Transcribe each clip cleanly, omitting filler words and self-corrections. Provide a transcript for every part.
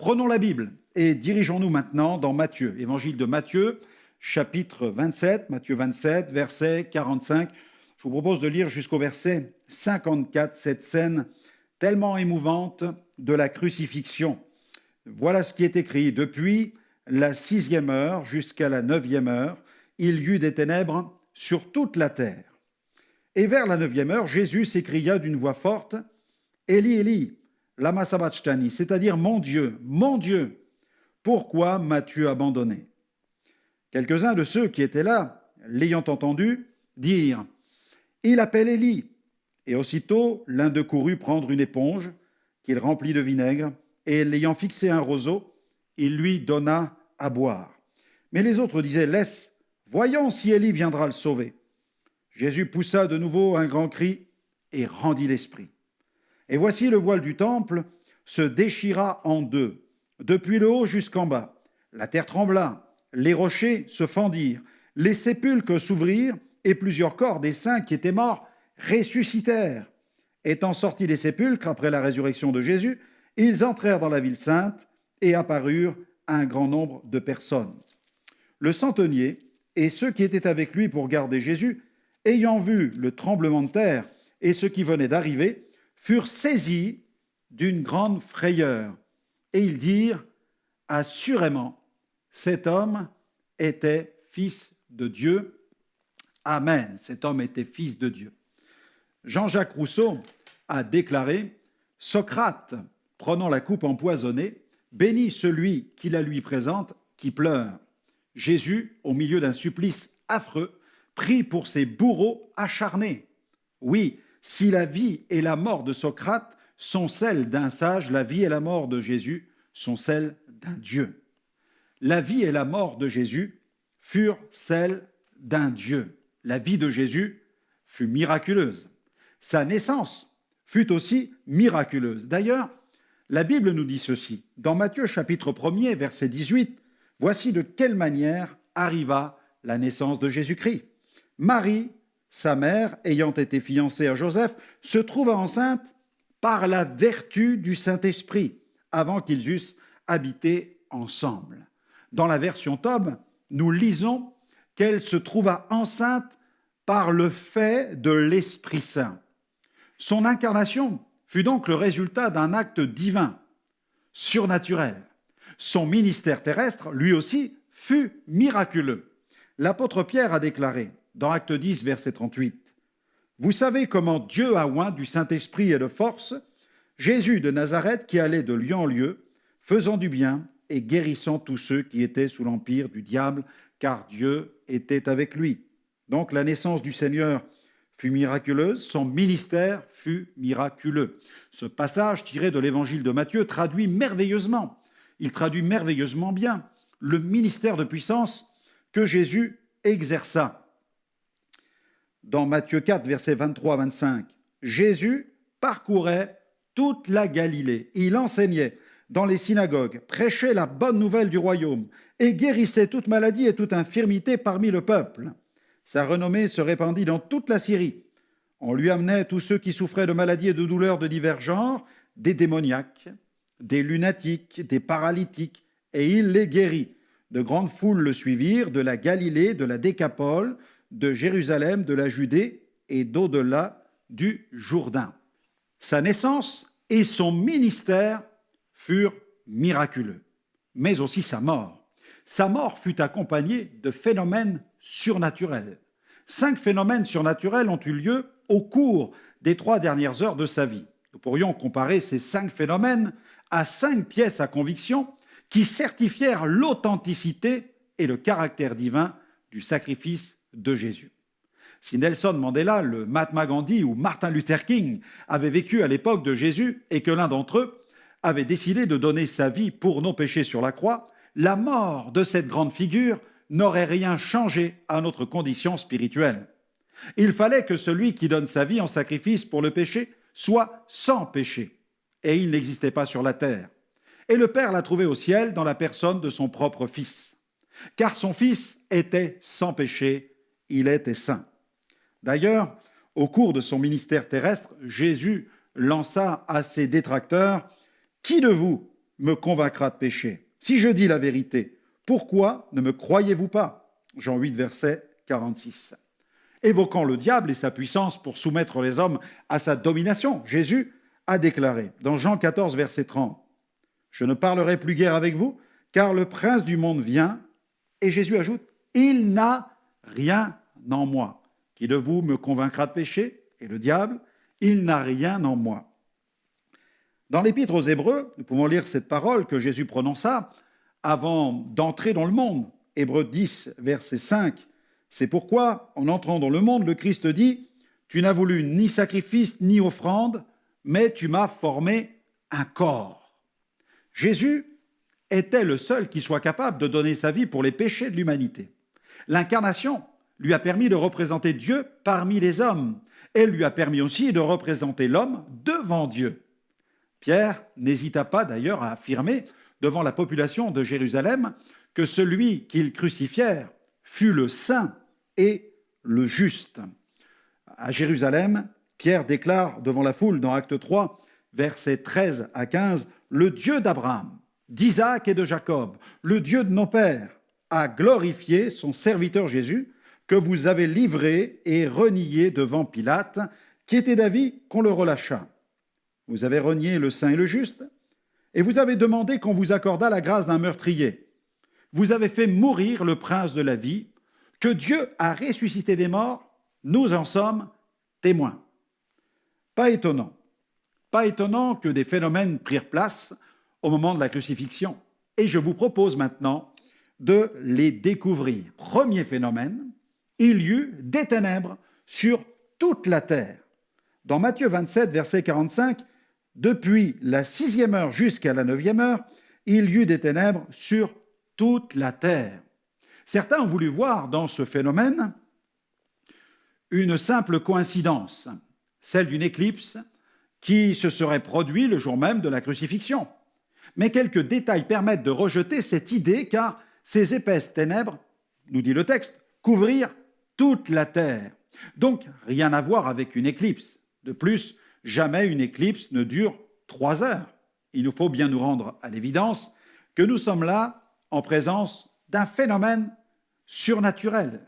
Prenons la Bible et dirigeons-nous maintenant dans Matthieu, évangile de Matthieu, chapitre 27, Matthieu 27, verset 45. Je vous propose de lire jusqu'au verset 54 cette scène tellement émouvante de la crucifixion. Voilà ce qui est écrit. Depuis la 6e heure jusqu'à la 9e heure, il y eut des ténèbres sur toute la terre. Et vers la 9e heure, Jésus s'écria d'une voix forte, « Élie, Élie, lama sabachthani », c'est-à-dire « Mon Dieu, pourquoi m'as-tu abandonné ?» Quelques-uns de ceux qui étaient là, l'ayant entendu, dirent, « Il appelle Élie ». Et aussitôt, l'un d'eux courut prendre une éponge qu'il remplit de vinaigre, et l'ayant fixé un roseau, il lui donna à boire. Mais les autres disaient, « Laisse, voyons si Élie viendra le sauver. » Jésus poussa de nouveau un grand cri et rendit l'esprit. Et voici le voile du temple se déchira en deux, depuis le haut jusqu'en bas. La terre trembla, les rochers se fendirent, les sépulcres s'ouvrirent, et plusieurs corps des saints qui étaient morts ressuscitèrent. Étant sortis des sépulcres après la résurrection de Jésus, ils entrèrent dans la ville sainte et apparurent à un grand nombre de personnes. Le centenier et ceux qui étaient avec lui pour garder Jésus, ayant vu le tremblement de terre et ce qui venait d'arriver, furent saisis d'une grande frayeur. Et ils dirent, « Assurément, cet homme était fils de Dieu. » Amen. Cet homme était fils de Dieu. Jean-Jacques Rousseau a déclaré, « Socrate, prenant la coupe empoisonnée, bénit celui qui la lui présente, qui pleure. Jésus, au milieu d'un supplice affreux, prie pour ses bourreaux acharnés. Oui, si la vie et la mort de Socrate sont celles d'un sage, la vie et la mort de Jésus sont celles d'un Dieu. » La vie et la mort de Jésus furent celles d'un Dieu. La vie de Jésus fut miraculeuse. Sa naissance fut aussi miraculeuse. D'ailleurs, la Bible nous dit ceci. Dans Matthieu chapitre 1er, verset 18, voici de quelle manière arriva la naissance de Jésus-Christ. Marie, sa mère, ayant été fiancée à Joseph, se trouva enceinte par la vertu du Saint-Esprit, avant qu'ils eussent habité ensemble. Dans la version Tob, nous lisons qu'elle se trouva enceinte par le fait de l'Esprit Saint. Son incarnation fut donc le résultat d'un acte divin, surnaturel. Son ministère terrestre, lui aussi, fut miraculeux. L'apôtre Pierre a déclaré, dans Acte 10, verset 38, « Vous savez comment Dieu a oint du Saint-Esprit et de force Jésus de Nazareth qui allait de lieu en lieu, faisant du bien et guérissant tous ceux qui étaient sous l'empire du diable, car Dieu était avec lui. » Donc la naissance du Seigneur fut miraculeuse, son ministère fut miraculeux. Ce passage tiré de l'évangile de Matthieu traduit merveilleusement, il traduit merveilleusement bien le ministère de puissance que Jésus exerça. Dans Matthieu 4, versets 23 à 25, Jésus parcourait toute la Galilée. Il enseignait dans les synagogues, prêchait la bonne nouvelle du royaume et guérissait toute maladie et toute infirmité parmi le peuple. Sa renommée se répandit dans toute la Syrie. On lui amenait tous ceux qui souffraient de maladies et de douleurs de divers genres, des démoniaques, des lunatiques, des paralytiques, et il les guérit. De grandes foules le suivirent, de la Galilée, de la Décapole, de Jérusalem, de la Judée et d'au-delà du Jourdain. Sa naissance et son ministère furent miraculeux, mais aussi sa mort. Sa mort fut accompagnée de phénomènes surnaturels. 5 phénomènes surnaturels ont eu lieu au cours des 3 dernières heures de sa vie. Nous pourrions comparer ces 5 phénomènes à 5 pièces à conviction qui certifièrent l'authenticité et le caractère divin du sacrifice de Jésus. Si Nelson Mandela, le Mahatma Gandhi ou Martin Luther King avaient vécu à l'époque de Jésus et que l'un d'entre eux avait décidé de donner sa vie pour nos péchés sur la croix, la mort de cette grande figure n'aurait rien changé à notre condition spirituelle. Il fallait que celui qui donne sa vie en sacrifice pour le péché soit sans péché, et il n'existait pas sur la terre. Et le Père l'a trouvé au ciel dans la personne de son propre Fils, car son Fils était sans péché, il était saint. D'ailleurs, au cours de son ministère terrestre, Jésus lança à ses détracteurs « Qui de vous me convaincra de péché? Si je dis la vérité, pourquoi ne me croyez-vous pas? Jean 8, verset 46. Évoquant le diable et sa puissance pour soumettre les hommes à sa domination, Jésus a déclaré dans Jean 14, verset 30, « Je ne parlerai plus guère avec vous, car le prince du monde vient. » Et Jésus ajoute, « Il n'a rien en moi. Qui de vous me convaincra de péché? Et le diable, il n'a rien en moi. » Dans l'Épître aux Hébreux, nous pouvons lire cette parole que Jésus prononça avant d'entrer dans le monde. Hébreux 10, verset 5. « C'est pourquoi, en entrant dans le monde, le Christ dit, « Tu n'as voulu ni sacrifice ni offrande, mais tu m'as formé un corps. » Jésus était le seul qui soit capable de donner sa vie pour les péchés de l'humanité. L'incarnation lui a permis de représenter Dieu parmi les hommes. Elle lui a permis aussi de représenter l'homme devant Dieu. Pierre n'hésita pas d'ailleurs à affirmer devant la population de Jérusalem que celui qu'ils crucifièrent fut le saint et le juste. À Jérusalem, Pierre déclare devant la foule dans Acte 3, versets 13 à 15, « Le Dieu d'Abraham, d'Isaac et de Jacob, le Dieu de nos pères, a glorifié son serviteur Jésus, que vous avez livré et renié devant Pilate, qui était d'avis qu'on le relâchât. Vous avez renié le saint et le juste, et vous avez demandé qu'on vous accordât la grâce d'un meurtrier. Vous avez fait mourir le prince de la vie, que Dieu a ressuscité des morts, nous en sommes témoins. » Pas étonnant que des phénomènes prirent place au moment de la crucifixion. Et je vous propose maintenant de les découvrir. Premier phénomène, il y eut des ténèbres sur toute la terre. Dans Matthieu 27, verset 45, « Depuis la 6e heure jusqu'à la 9e heure, il y eut des ténèbres sur toute la terre. » Certains ont voulu voir dans ce phénomène une simple coïncidence, celle d'une éclipse qui se serait produite le jour même de la crucifixion. Mais quelques détails permettent de rejeter cette idée, car ces épaisses ténèbres, nous dit le texte, couvrirent toute la terre. Donc, rien à voir avec une éclipse. De plus, jamais une éclipse ne dure 3 heures. Il nous faut bien nous rendre à l'évidence que nous sommes là en présence d'un phénomène surnaturel.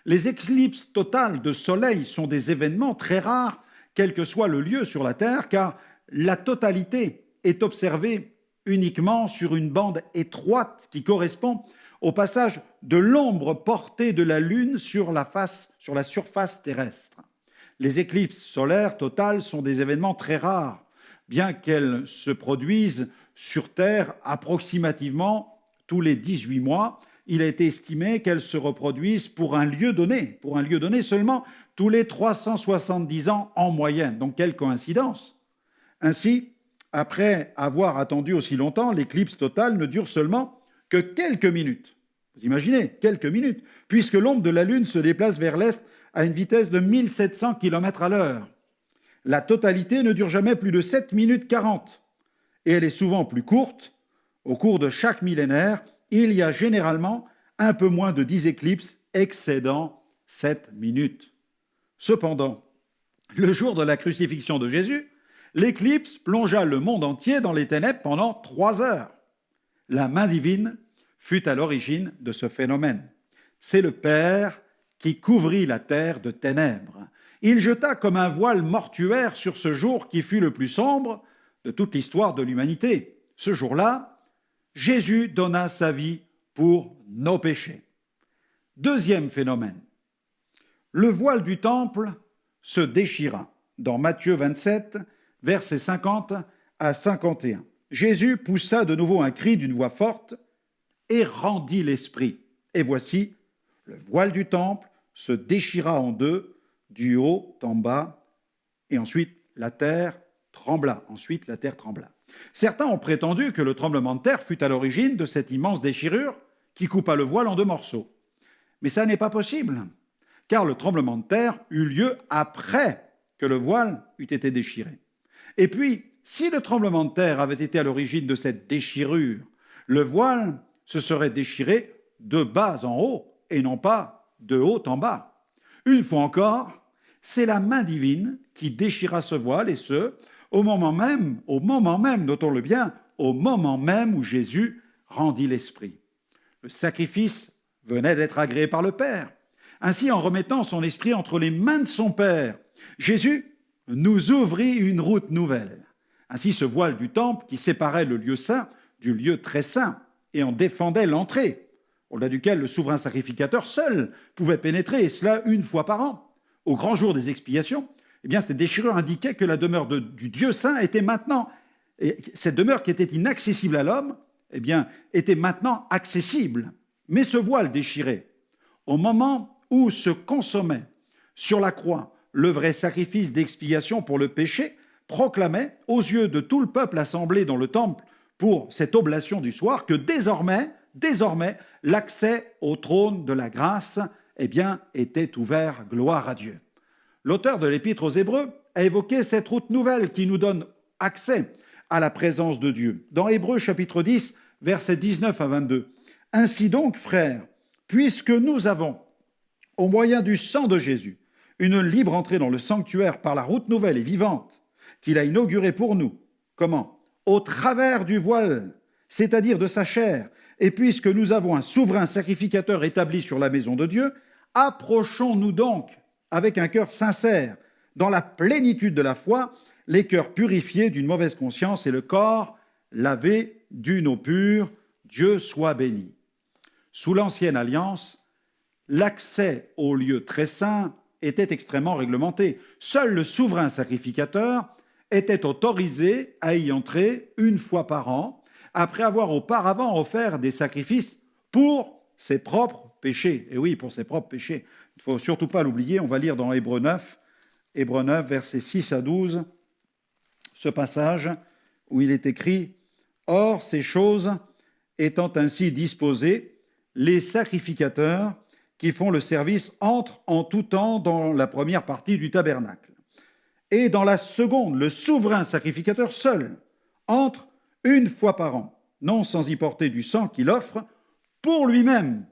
Les éclipses totales de soleil sont des événements très rares, quel que soit le lieu sur la Terre, car la totalité est observée uniquement sur une bande étroite qui correspond au passage de l'ombre portée de la Lune sur la surface terrestre. Les éclipses solaires totales sont des événements très rares, bien qu'elles se produisent sur Terre approximativement tous les 18 mois. Il a été estimé qu'elles se reproduisent pour un lieu donné seulement tous les 370 ans en moyenne. Donc quelle coïncidence! Ainsi, après avoir attendu aussi longtemps, l'éclipse totale ne dure seulement que quelques minutes. Vous imaginez, quelques minutes, puisque l'ombre de la Lune se déplace vers l'est à une vitesse de 1700 km à l'heure. La totalité ne dure jamais plus de 7 minutes 40, et elle est souvent plus courte. Au cours de chaque millénaire, il y a généralement un peu moins de 10 éclipses excédant 7 minutes. Cependant, le jour de la crucifixion de Jésus, l'éclipse plongea le monde entier dans les ténèbres pendant 3 heures. La main divine fut à l'origine de ce phénomène. C'est le Père qui couvrit la terre de ténèbres. Il jeta comme un voile mortuaire sur ce jour qui fut le plus sombre de toute l'histoire de l'humanité. Ce jour-là, Jésus donna sa vie pour nos péchés. Deuxième phénomène. Le voile du temple se déchira. Dans Matthieu 27, versets 50 à 51. Jésus poussa de nouveau un cri d'une voix forte et rendit l'esprit. Et voici, le voile du temple se déchira en deux, du haut en bas, et ensuite la terre trembla. Certains ont prétendu que le tremblement de terre fut à l'origine de cette immense déchirure qui coupa le voile en 2 morceaux. Mais ça n'est pas possible, car le tremblement de terre eut lieu après que le voile eût été déchiré. Et puis, si le tremblement de terre avait été à l'origine de cette déchirure, le voile se serait déchiré de bas en haut et non pas de haut en bas. Une fois encore, c'est la main divine qui déchira ce voile, et ce, au moment même, notons-le bien, au moment même où Jésus rendit l'Esprit. Le sacrifice venait d'être agréé par le Père. Ainsi, en remettant son esprit entre les mains de son Père, Jésus nous ouvrit une route nouvelle. Ainsi, ce voile du temple qui séparait le lieu saint du lieu très saint et en défendait l'entrée, au-delà duquel le souverain sacrificateur seul pouvait pénétrer, et cela une fois par an, au grand jour des expiations, eh bien, cette déchirure indiquait que la demeure du Dieu saint était maintenant, et cette demeure qui était inaccessible à l'homme, eh bien, était maintenant accessible. Mais ce voile déchiré, au moment où se consommait sur la croix le vrai sacrifice d'expiation pour le péché, proclamait aux yeux de tout le peuple assemblé dans le temple pour cette oblation du soir que désormais, l'accès au trône de la grâce, eh bien, était ouvert. Gloire à Dieu. L'auteur de l'Épître aux Hébreux a évoqué cette route nouvelle qui nous donne accès à la présence de Dieu. Dans Hébreux chapitre 10, versets 19 à 22. « Ainsi donc, frères, puisque nous avons, au moyen du sang de Jésus, une libre entrée dans le sanctuaire par la route nouvelle et vivante qu'il a inaugurée pour nous. » Comment ? Au travers du voile, c'est-à-dire de sa chair. Et puisque nous avons un souverain sacrificateur établi sur la maison de Dieu, approchons-nous donc avec un cœur sincère, dans la plénitude de la foi, les cœurs purifiés d'une mauvaise conscience et le corps lavé d'une eau pure. Dieu soit béni. Sous l'ancienne alliance, l'accès au lieu très saint était extrêmement réglementé. Seul le souverain sacrificateur était autorisé à y entrer une fois par an, après avoir auparavant offert des sacrifices pour ses propres péchés. Et oui, pour ses propres péchés. Il ne faut surtout pas l'oublier, on va lire dans Hébreux 9, versets 6 à 12, ce passage où il est écrit « Or, ces choses étant ainsi disposées, les sacrificateurs qui font le service entrent en tout temps dans la première partie du tabernacle. Et dans la seconde, le souverain sacrificateur seul entre une fois par an, non sans y porter du sang qu'il offre pour lui-même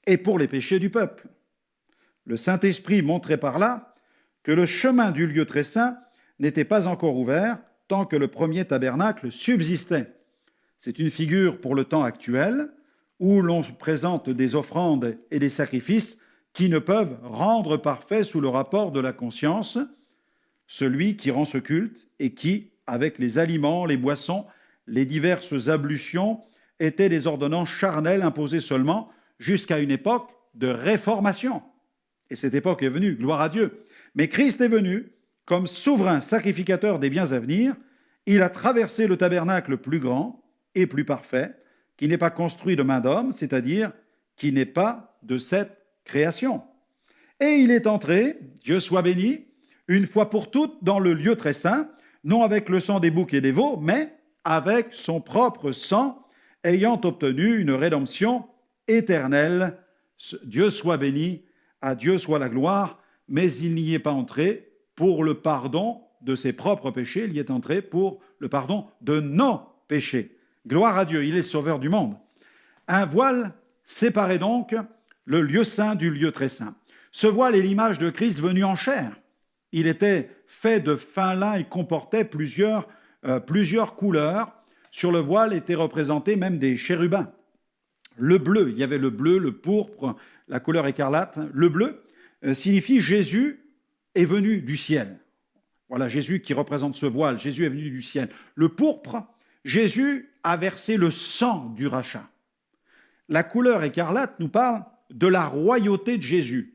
et pour les péchés du peuple. Le Saint-Esprit montrait par là que le chemin du lieu très saint n'était pas encore ouvert tant que le premier tabernacle subsistait. C'est une figure pour le temps actuel où l'on présente des offrandes et des sacrifices qui ne peuvent rendre parfait sous le rapport de la conscience celui qui rend ce culte et qui, avec les aliments, les boissons, les diverses ablutions, étaient des ordonnances charnelles imposées seulement jusqu'à une époque de réformation. Et cette époque est venue, gloire à Dieu. Mais Christ est venu comme souverain sacrificateur des biens à venir. Il a traversé le tabernacle plus grand et plus parfait, qui n'est pas construit de main d'homme, c'est-à-dire qui n'est pas de cette création. Et il est entré, Dieu soit béni, une fois pour toutes dans le lieu très saint, non avec le sang des boucs et des veaux, mais avec son propre sang, ayant obtenu une rédemption éternelle. Dieu soit béni, à Dieu soit la gloire, mais il n'y est pas entré pour le pardon de ses propres péchés, il y est entré pour le pardon de nos péchés. Gloire à Dieu, il est le sauveur du monde. Un voile séparait donc le lieu saint du lieu très saint. Ce voile est l'image de Christ venu en chair. Il était fait de fin lin et comportait plusieurs couleurs. Sur le voile étaient représentés même des chérubins. Le bleu, il y avait le bleu, le pourpre, la couleur écarlate. Le bleu signifie Jésus est venu du ciel. Voilà Jésus qui représente ce voile. Jésus est venu du ciel. Le pourpre, Jésus a versé le sang du rachat. La couleur écarlate nous parle de la royauté de Jésus.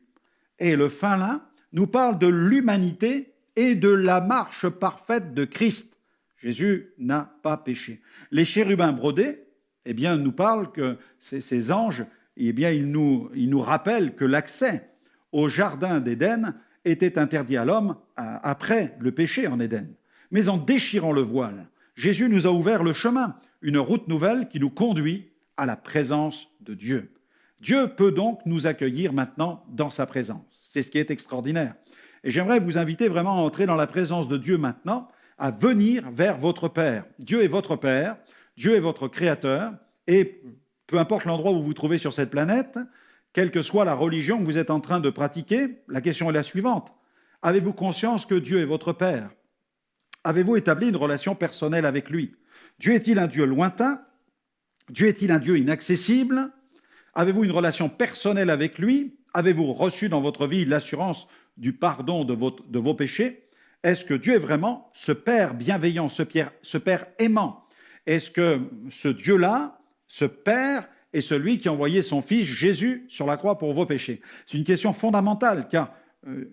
Et le fin lin nous parle de l'humanité et de la marche parfaite de Christ. Jésus n'a pas péché. Les chérubins brodés, eh bien, nous parlent que ces anges, eh bien, ils nous rappellent que l'accès au jardin d'Éden était interdit à l'homme après le péché en Éden. Mais en déchirant le voile, Jésus nous a ouvert le chemin, une route nouvelle qui nous conduit à la présence de Dieu. Dieu peut donc nous accueillir maintenant dans sa présence. C'est ce qui est extraordinaire. Et j'aimerais vous inviter vraiment à entrer dans la présence de Dieu maintenant, à venir vers votre Père. Dieu est votre Père, Dieu est votre Créateur, et peu importe l'endroit où vous vous trouvez sur cette planète, quelle que soit la religion que vous êtes en train de pratiquer, la question est la suivante. Avez-vous conscience que Dieu est votre Père ? Avez-vous établi une relation personnelle avec lui ? Dieu est-il un Dieu lointain? Dieu est-il un Dieu inaccessible? Avez-vous une relation personnelle avec lui? Avez-vous reçu dans votre vie l'assurance du pardon de vos péchés? Est-ce que Dieu est vraiment ce Père bienveillant, ce Père aimant? Est-ce que ce Dieu-là, ce Père, est celui qui a envoyé son Fils Jésus sur la croix pour vos péchés? C'est une question fondamentale, car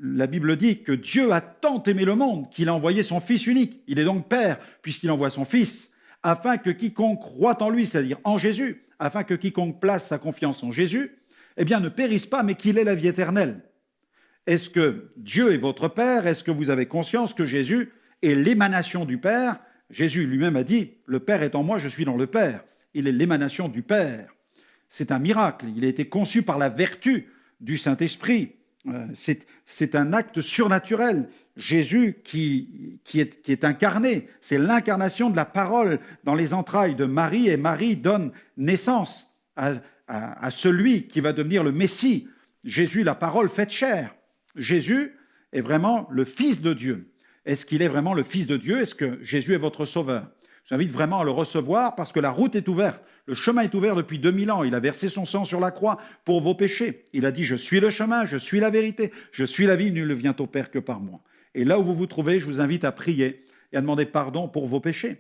la Bible dit que Dieu a tant aimé le monde qu'il a envoyé son Fils unique. Il est donc Père, puisqu'il envoie son Fils, afin que quiconque croit en lui, c'est-à-dire en Jésus, afin que quiconque place sa confiance en Jésus, eh bien ne périsse pas, mais qu'il ait la vie éternelle. Est-ce que Dieu est votre Père? Est-ce que vous avez conscience que Jésus est l'émanation du Père? Jésus lui-même a dit, le Père est en moi, je suis dans le Père. Il est l'émanation du Père. C'est un miracle. Il a été conçu par la vertu du Saint-Esprit. C'est un acte surnaturel. Jésus qui est incarné, c'est l'incarnation de la parole dans les entrailles de Marie, et Marie donne naissance à celui qui va devenir le Messie. Jésus, la parole faite chair. Jésus est vraiment le Fils de Dieu. Est-ce qu'il est vraiment le Fils de Dieu? Est-ce que Jésus est votre Sauveur? Je vous invite vraiment à le recevoir parce que la route est ouverte. Le chemin est ouvert depuis 2000 ans. Il a versé son sang sur la croix pour vos péchés. Il a dit, je suis le chemin, je suis la vérité, je suis la vie, nul ne vient au Père que par moi. Et là où vous vous trouvez, je vous invite à prier et à demander pardon pour vos péchés.